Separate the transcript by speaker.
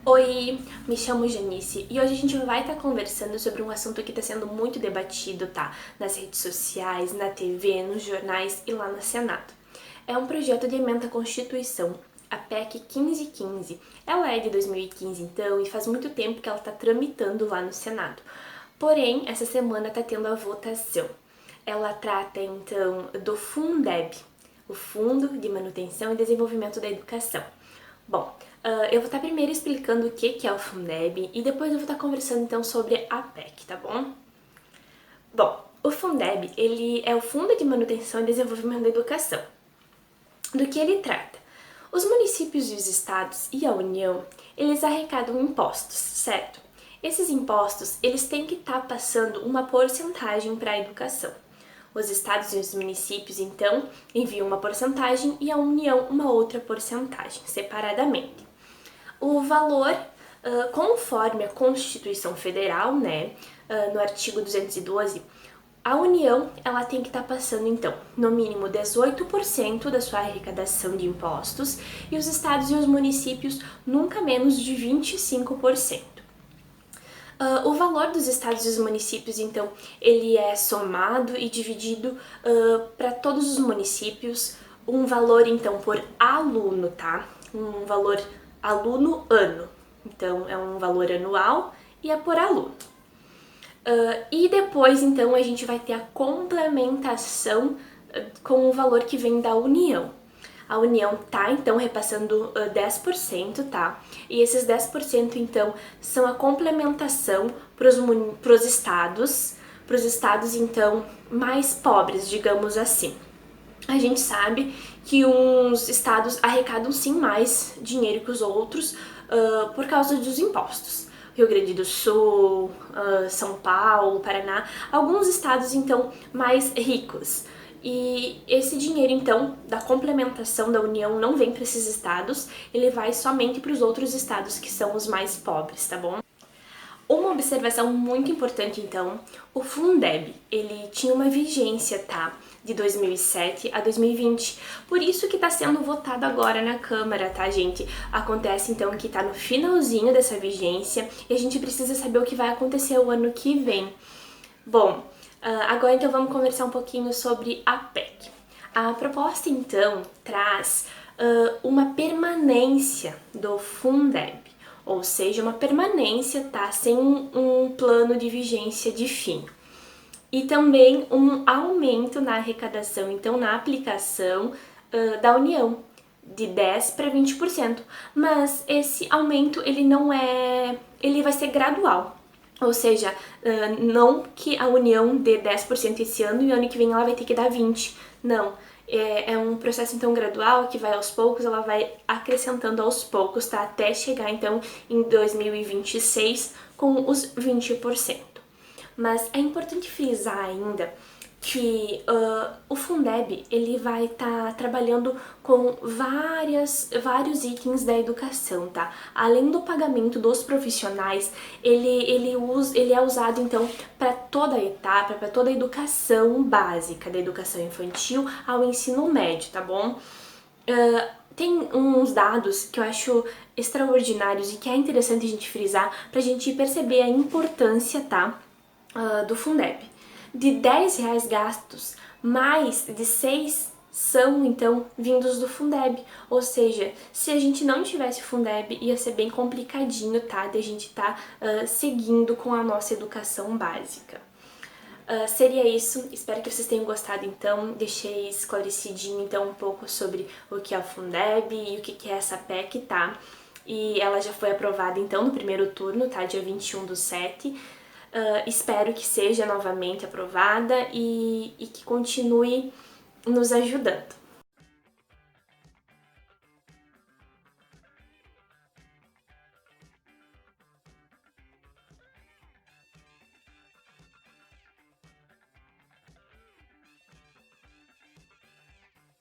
Speaker 1: Oi, me chamo Janice e hoje a gente vai estar conversando sobre um assunto que está sendo muito debatido, tá? Nas redes sociais, na TV, nos jornais e lá no Senado. É um projeto de emenda à Constituição, a PEC 1515. Ela é de 2015 então e faz muito tempo que ela está tramitando lá no Senado. Porém, essa semana está tendo a votação. Ela trata então do Fundeb, o Fundo de Manutenção e Desenvolvimento da Educação. Bom, eu vou estar primeiro explicando o que é o Fundeb e depois eu vou estar conversando então sobre a PEC, tá bom? Bom, o Fundeb, ele é o Fundo de Manutenção e Desenvolvimento da Educação. Do que ele trata? Os municípios e os estados e a União, eles arrecadam impostos, certo? Esses impostos, eles têm que estar passando uma porcentagem para a educação. Os estados e os municípios, então, enviam uma porcentagem e a União uma outra porcentagem, separadamente. O valor, conforme a Constituição Federal, né, no artigo 212, a União ela tem que estar passando, então, no mínimo 18% da sua arrecadação de impostos e os estados e os municípios nunca menos de 25%. O valor dos estados e dos municípios, então, ele é somado e dividido para todos os municípios, um valor, então, por aluno, tá? Um valor aluno-ano. Então, é um valor anual e é por aluno. E depois, então, a gente vai ter a complementação com o valor que vem da União. A União tá, então, repassando 10%, tá? E esses 10%, então, são a complementação para os estados, então, mais pobres, digamos assim. A gente sabe que uns estados arrecadam, sim, mais dinheiro que os outros por causa dos impostos. Rio Grande do Sul, São Paulo, Paraná, alguns estados, então, mais ricos. E esse dinheiro, então, da complementação da União não vem para esses estados, ele vai somente para os outros estados que são os mais pobres, tá bom? Uma observação muito importante, então, o Fundeb, ele tinha uma vigência, tá? De 2007 a 2020. Por isso que está sendo votado agora na Câmara, tá, gente? Acontece, então, que está no finalzinho dessa vigência e a gente precisa saber o que vai acontecer o ano que vem. Bom, agora, então, vamos conversar um pouquinho sobre a PEC. A proposta, então, traz uma permanência do Fundeb. Ou seja, uma permanência, tá? Sem um plano de vigência de fim. E também um aumento na arrecadação, então na aplicação da União, de 10% para 20%. Mas esse aumento, ele vai ser gradual. Ou seja, não que a União dê 10% esse ano e o ano que vem ela vai ter que dar 20%. Não. É um processo, então, gradual, que vai aos poucos, ela vai acrescentando aos poucos, tá? Até chegar, então, em 2026 com os 20%. Mas é importante frisar ainda que o Fundeb, ele vai estar trabalhando com vários itens da educação, tá? Além do pagamento dos profissionais, ele é usado, então, para toda a etapa, para toda a educação básica, da educação infantil ao ensino médio, tá bom? Tem uns dados que eu acho extraordinários e que é interessante a gente frisar pra gente perceber a importância, tá? Do Fundeb. De R$ 10 gastos, mais de 6 são, então, vindos do Fundeb. Ou seja, se a gente não tivesse Fundeb, ia ser bem complicadinho, tá? De a gente tá seguindo com a nossa educação básica. Seria isso, espero que vocês tenham gostado, então, deixei esclarecidinho, então, um pouco sobre o que é o Fundeb e o que é essa PEC, tá? E ela já foi aprovada, então, no primeiro turno, tá? Dia 21/7. Espero que seja novamente aprovada e que continue nos ajudando.